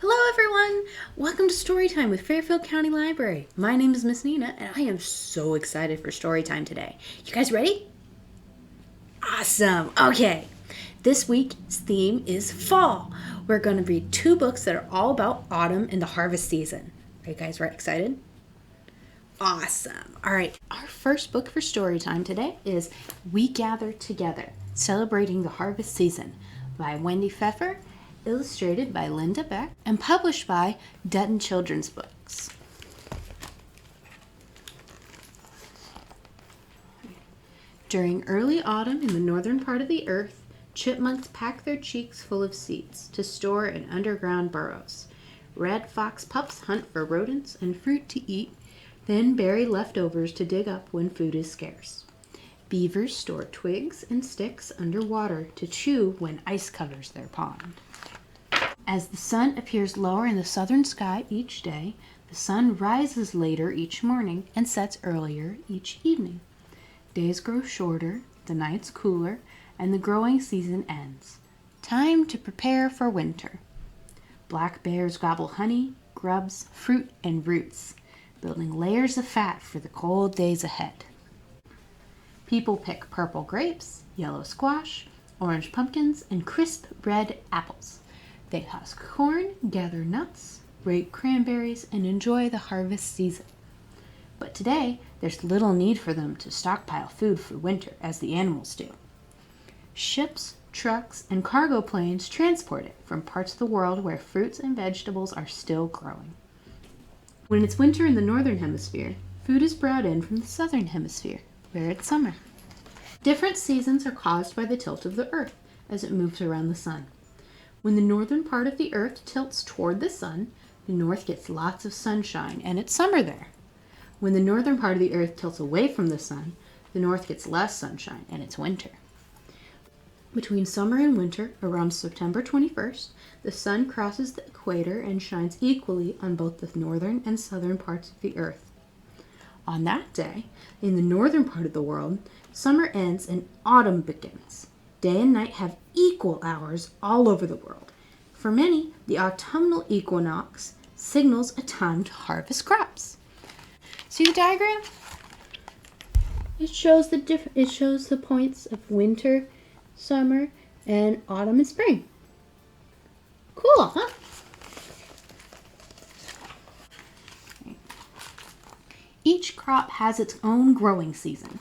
Hello everyone! Welcome to Storytime with Fairfield County Library. My name is Miss Nina and I am so excited for Storytime today. You guys ready? Awesome! Okay, this week's theme is fall. We're going to read two books that are all about autumn and the harvest season. Are you guys excited? Awesome! Alright, our first book for Storytime today is We Gather Together, Celebrating the Harvest Season by Wendy Pfeffer, illustrated by Linda Bleck, and published by Dutton Children's Books. During early autumn in the northern part of the earth, chipmunks pack their cheeks full of seeds to store in underground burrows. Red fox pups hunt for rodents and fruit to eat, then bury leftovers to dig up when food is scarce. Beavers store twigs and sticks underwater to chew when ice covers their pond. As the sun appears lower in the southern sky each day, the sun rises later each morning and sets earlier each evening. Days grow shorter, the nights cooler, and the growing season ends. Time to prepare for winter. Black bears gobble honey, grubs, fruit, and roots, building layers of fat for the cold days ahead. People pick purple grapes, yellow squash, orange pumpkins, and crisp red apples. They husk corn, gather nuts, rake cranberries, and enjoy the harvest season. But today, there's little need for them to stockpile food for winter as the animals do. Ships, trucks, and cargo planes transport it from parts of the world where fruits and vegetables are still growing. When it's winter in the northern hemisphere, food is brought in from the southern hemisphere, where it's summer. Different seasons are caused by the tilt of the earth as it moves around the sun. When the northern part of the earth tilts toward the sun, the north gets lots of sunshine and it's summer there. When the northern part of the earth tilts away from the sun, the north gets less sunshine and it's winter. Between summer and winter, around September 21st, the sun crosses the equator and shines equally on both the northern and southern parts of the earth. On that day, in the northern part of the world, summer ends and autumn begins. Day and night have equal hours all over the world. For many, the autumnal equinox signals a time to harvest crops. See the diagram? It shows the points of winter, summer, and autumn and spring. Cool, huh? Each crop has its own growing season.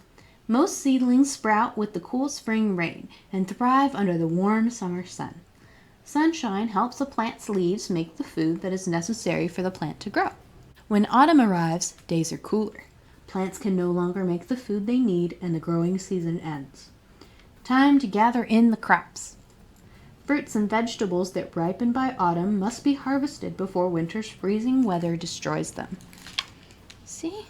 Most seedlings sprout with the cool spring rain and thrive under the warm summer sun. Sunshine helps a plant's leaves make the food that is necessary for the plant to grow. When autumn arrives, days are cooler. Plants can no longer make the food they need and the growing season ends. Time to gather in the crops. Fruits and vegetables that ripen by autumn must be harvested before winter's freezing weather destroys them. See?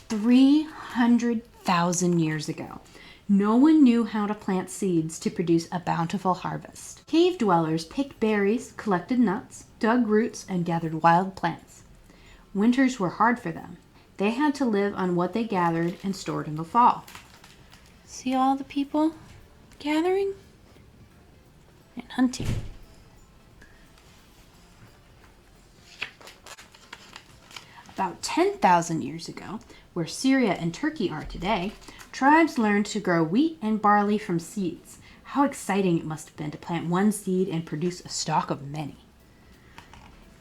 300,000 years ago, no one knew how to plant seeds to produce a bountiful harvest. Cave dwellers picked berries, collected nuts, dug roots, and gathered wild plants. Winters were hard for them. They had to live on what they gathered and stored in the fall. See all the people gathering and hunting. About 10,000 years ago, where Syria and Turkey are today, tribes learned to grow wheat and barley from seeds. How exciting it must have been to plant one seed and produce a stalk of many.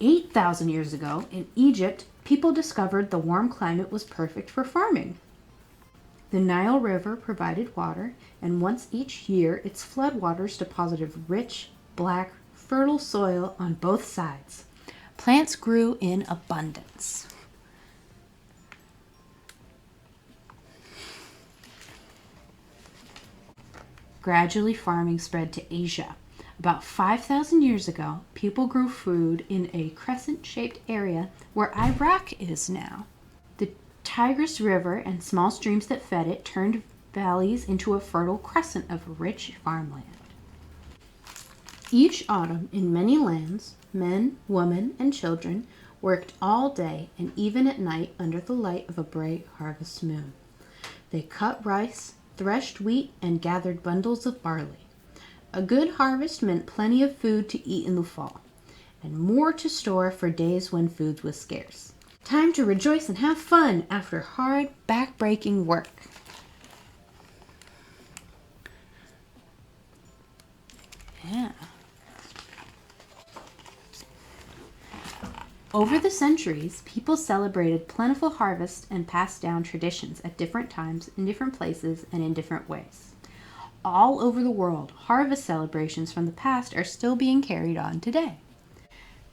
8,000 years ago, in Egypt, people discovered the warm climate was perfect for farming. The Nile River provided water, and once each year, its floodwaters deposited rich, black, fertile soil on both sides. Plants grew in abundance. Gradually, farming spread to Asia. About 5,000 years ago, people grew food in a crescent-shaped area where Iraq is now. The Tigris River and small streams that fed it turned valleys into a fertile crescent of rich farmland. Each autumn, in many lands, men, women, and children worked all day and even at night under the light of a bright harvest moon. They cut rice, threshed wheat, and gathered bundles of barley. A good harvest meant plenty of food to eat in the fall, and more to store for days when food was scarce. Time to rejoice and have fun after hard, back-breaking work. Yeah. Over the centuries, people celebrated plentiful harvests and passed down traditions at different times, in different places, and in different ways. All over the world, harvest celebrations from the past are still being carried on today.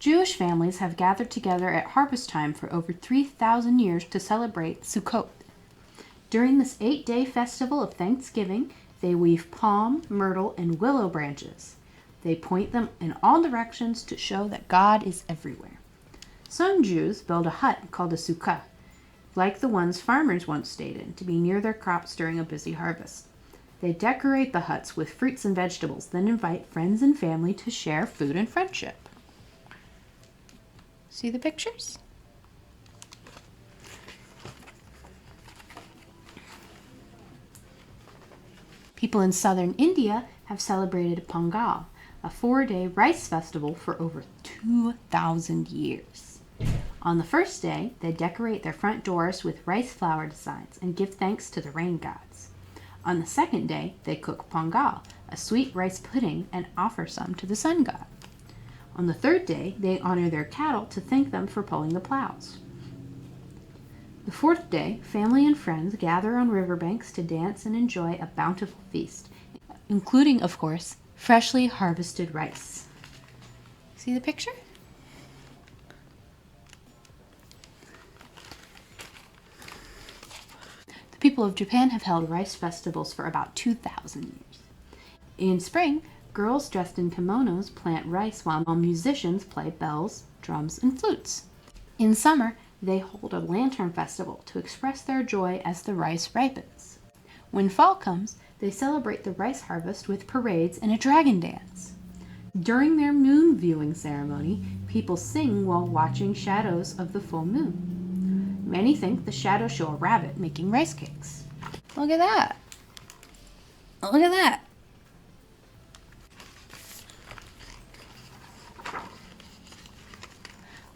Jewish families have gathered together at harvest time for over 3,000 years to celebrate Sukkot. During this 8-day festival of Thanksgiving, they weave palm, myrtle, and willow branches. They point them in all directions to show that God is everywhere. Some Jews build a hut called a sukkah, like the ones farmers once stayed in, to be near their crops during a busy harvest. They decorate the huts with fruits and vegetables, then invite friends and family to share food and friendship. See the pictures? People in southern India have celebrated Pongal, a 4-day rice festival for over 2,000 years. On the first day, they decorate their front doors with rice flower designs and give thanks to the rain gods. On the second day, they cook Pongal, a sweet rice pudding, and offer some to the sun god. On the third day, they honor their cattle to thank them for pulling the plows. The fourth day, family and friends gather on riverbanks to dance and enjoy a bountiful feast, including, of course, freshly harvested rice. See the picture? The people of Japan have held rice festivals for about 2,000 years. In spring, girls dressed in kimonos plant rice while musicians play bells, drums, and flutes. In summer, they hold a lantern festival to express their joy as the rice ripens. When fall comes, they celebrate the rice harvest with parades and a dragon dance. During their moon viewing ceremony, people sing while watching shadows of the full moon. Many think the shadows show a rabbit making rice cakes. Look at that! Look at that!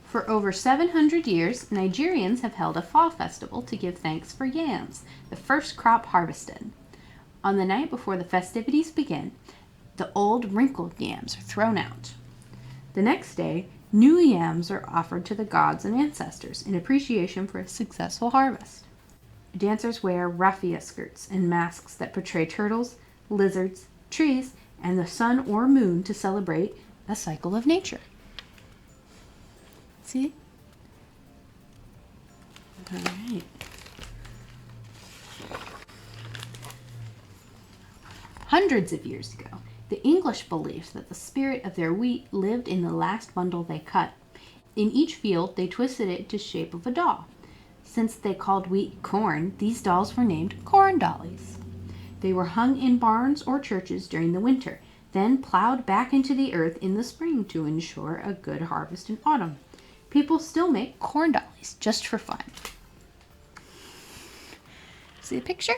For over 700 years, Nigerians have held a fall festival to give thanks for yams, the first crop harvested. On the night before the festivities begin, the old wrinkled yams are thrown out. The next day, new yams are offered to the gods and ancestors in appreciation for a successful harvest. Dancers wear raffia skirts and masks that portray turtles, lizards, trees, and the sun or moon to celebrate a cycle of nature. See? All right. Hundreds of years ago, the English believed that the spirit of their wheat lived in the last bundle they cut. In each field, they twisted it into the shape of a doll. Since they called wheat corn, these dolls were named corn dollies. They were hung in barns or churches during the winter, then plowed back into the earth in the spring to ensure a good harvest in autumn. People still make corn dollies just for fun. See the picture?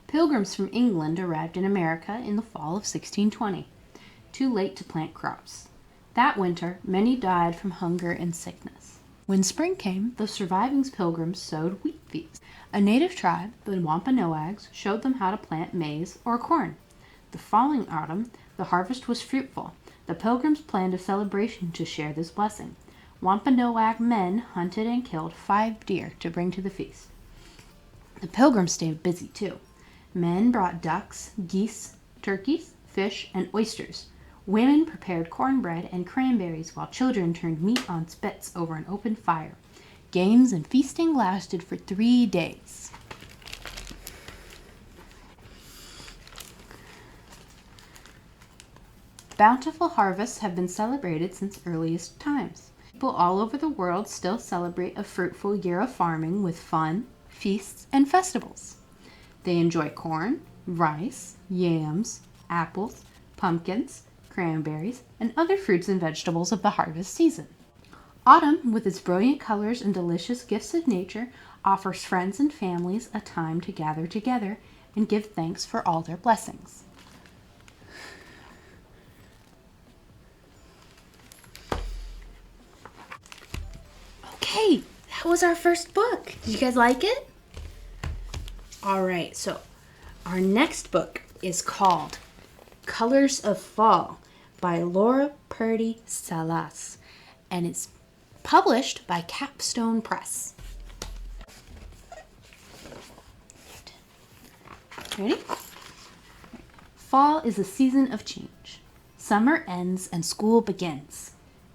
Pilgrims from England arrived in America in the fall of 1620, too late to plant crops. That winter, many died from hunger and sickness. When spring came, the surviving pilgrims sowed wheat fields. A native tribe, the Wampanoags, showed them how to plant maize or corn. The following autumn, the harvest was fruitful. The pilgrims planned a celebration to share this blessing. Wampanoag men hunted and killed 5 deer to bring to the feast. The pilgrims stayed busy too. Men brought ducks, geese, turkeys, fish, and oysters. Women prepared cornbread and cranberries while children turned meat on spits over an open fire. Games and feasting lasted for 3 days. Bountiful harvests have been celebrated since earliest times. People all over the world still celebrate a fruitful year of farming with fun, feasts, and festivals. They enjoy corn, rice, yams, apples, pumpkins, cranberries, and other fruits and vegetables of the harvest season. Autumn, with its brilliant colors and delicious gifts of nature, offers friends and families a time to gather together and give thanks for all their blessings. Okay, that was our first book. Did you guys like it? All right, so our next book is called Colors of Fall by Laura Purdie Salas, and it's published by Capstone Press. Ready? Fall is a season of change. Summer ends and school begins.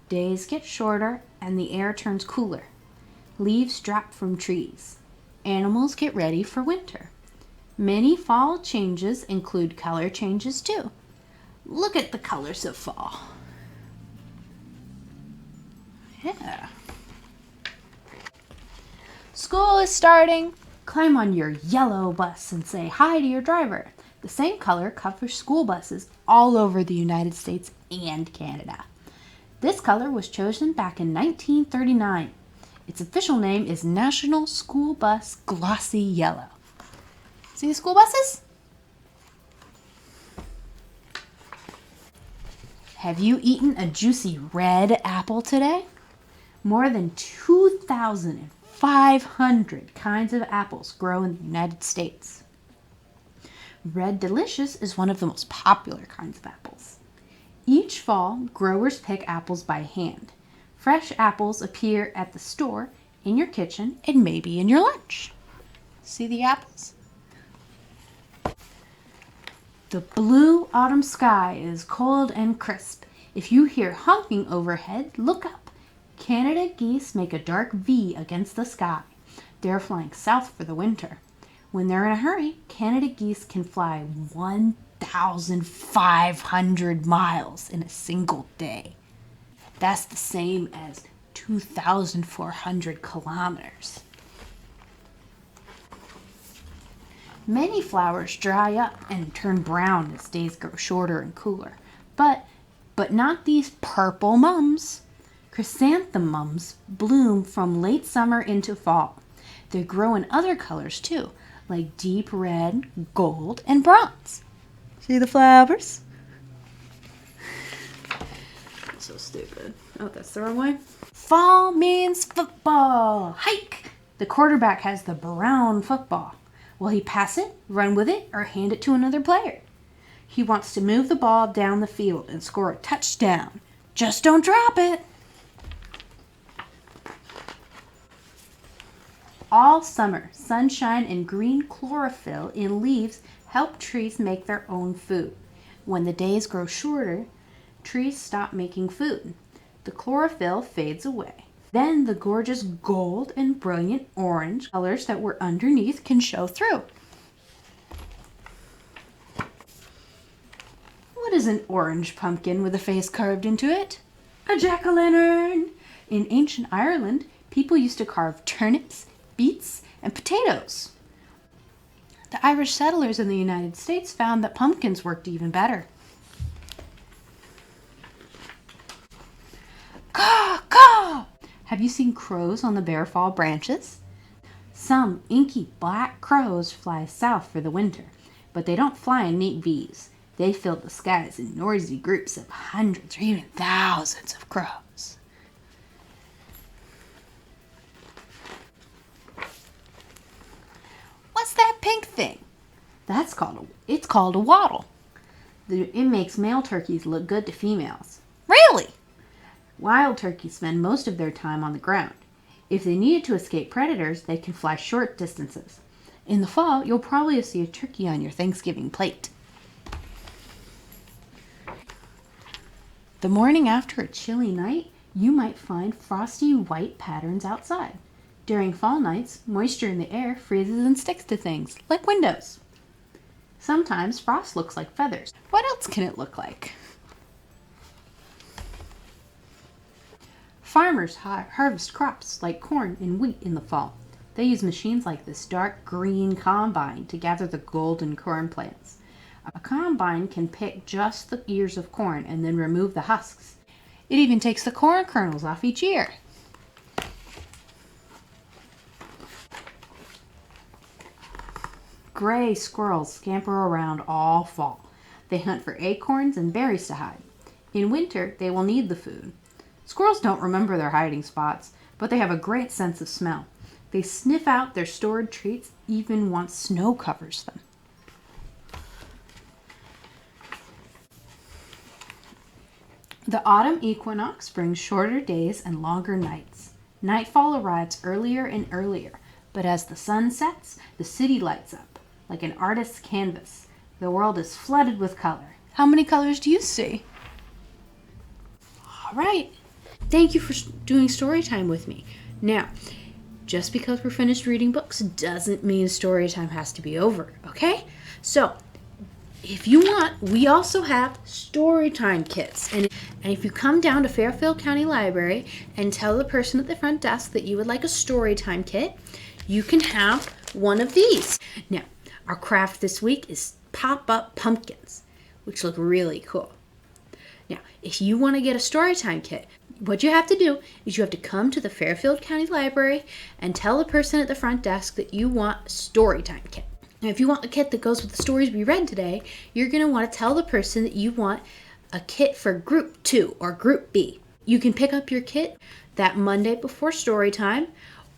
Days get shorter and the air turns cooler. Leaves drop from trees. Animals get ready for winter. Many fall changes include color changes too. Look at the colors of fall. Yeah. School is starting. Climb on your yellow bus and say hi to your driver. The same color covers school buses all over the United States and Canada. This color was chosen back in 1939. Its official name is National School Bus Glossy Yellow. See the school buses? Have you eaten a juicy red apple today? More than 2,500 kinds of apples grow in the United States. Red Delicious is one of the most popular kinds of apples. Each fall, growers pick apples by hand. Fresh apples appear at the store, in your kitchen, and maybe in your lunch. See the apples? The blue autumn sky is cold and crisp. If you hear honking overhead, look up. Canada geese make a dark V against the sky. They're flying south for the winter. When they're in a hurry, Canada geese can fly 1,500 miles in a single day. That's the same as 2,400 kilometers. Many flowers dry up and turn brown as days grow shorter and cooler. But not these purple mums. Chrysanthemums bloom from late summer into fall. They grow in other colors too, like deep red, gold, and bronze. See the flowers? So stupid. Oh, that's the wrong way. Fall means football. Hike! The quarterback has the brown football. Will he pass it, run with it, or hand it to another player? He wants to move the ball down the field and score a touchdown. Just don't drop it. All summer, sunshine and green chlorophyll in leaves help trees make their own food. When the days grow shorter, trees stop making food. The chlorophyll fades away. Then the gorgeous gold and brilliant orange colors that were underneath can show through. What is an orange pumpkin with a face carved into it? A jack-o'-lantern! In ancient Ireland, people used to carve turnips, beets, and potatoes. The Irish settlers in the United States found that pumpkins worked even better. Caw, caw! Have you seen crows on the bare fall branches? Some inky black crows fly south for the winter, but they don't fly in neat V's. They fill the skies in noisy groups of hundreds or even thousands of crows. What's that pink thing? It's called a wattle. It makes male turkeys look good to females. Really? Wild turkeys spend most of their time on the ground. If they needed to escape predators, they can fly short distances. In the fall, you'll probably see a turkey on your Thanksgiving plate. The morning after a chilly night, you might find frosty white patterns outside. During fall nights, moisture in the air freezes and sticks to things, like windows. Sometimes frost looks like feathers. What else can it look like? Farmers harvest crops like corn and wheat in the fall. They use machines like this dark green combine to gather the golden corn plants. A combine can pick just the ears of corn and then remove the husks. It even takes the corn kernels off each ear. Gray squirrels scamper around all fall. They hunt for acorns and berries to hide. In winter, they will need the food. Squirrels don't remember their hiding spots, but they have a great sense of smell. They sniff out their stored treats even once snow covers them. The autumn equinox brings shorter days and longer nights. Nightfall arrives earlier and earlier, but as the sun sets, the city lights up. Like an artist's canvas, the world is flooded with color. How many colors do you see? All right. Thank you for doing story time with me. Now, just because we're finished reading books doesn't mean story time has to be over, okay? So, if you want, we also have story time kits. And if you come down to Fairfield County Library and tell the person at the front desk that you would like a story time kit, you can have one of these. Now, our craft this week is pop-up pumpkins, which look really cool. Now, if you want to get a Storytime kit, what you have to do is you have to come to the Fairfield County Library and tell the person at the front desk that you want a Storytime kit. Now, if you want a kit that goes with the stories we read today, you're going to want to tell the person that you want a kit for Group 2 or Group B. You can pick up your kit that Monday before Storytime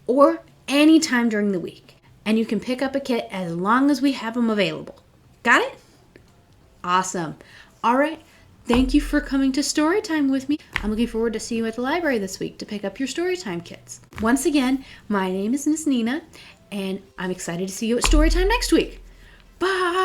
or any time during the week. And you can pick up a kit as long as we have them available. Got it? Awesome. All right. Thank you for coming to Storytime with me. I'm looking forward to seeing you at the library this week to pick up your Storytime kits. Once again, my name is Miss Nina, and I'm excited to see you at Storytime next week. Bye!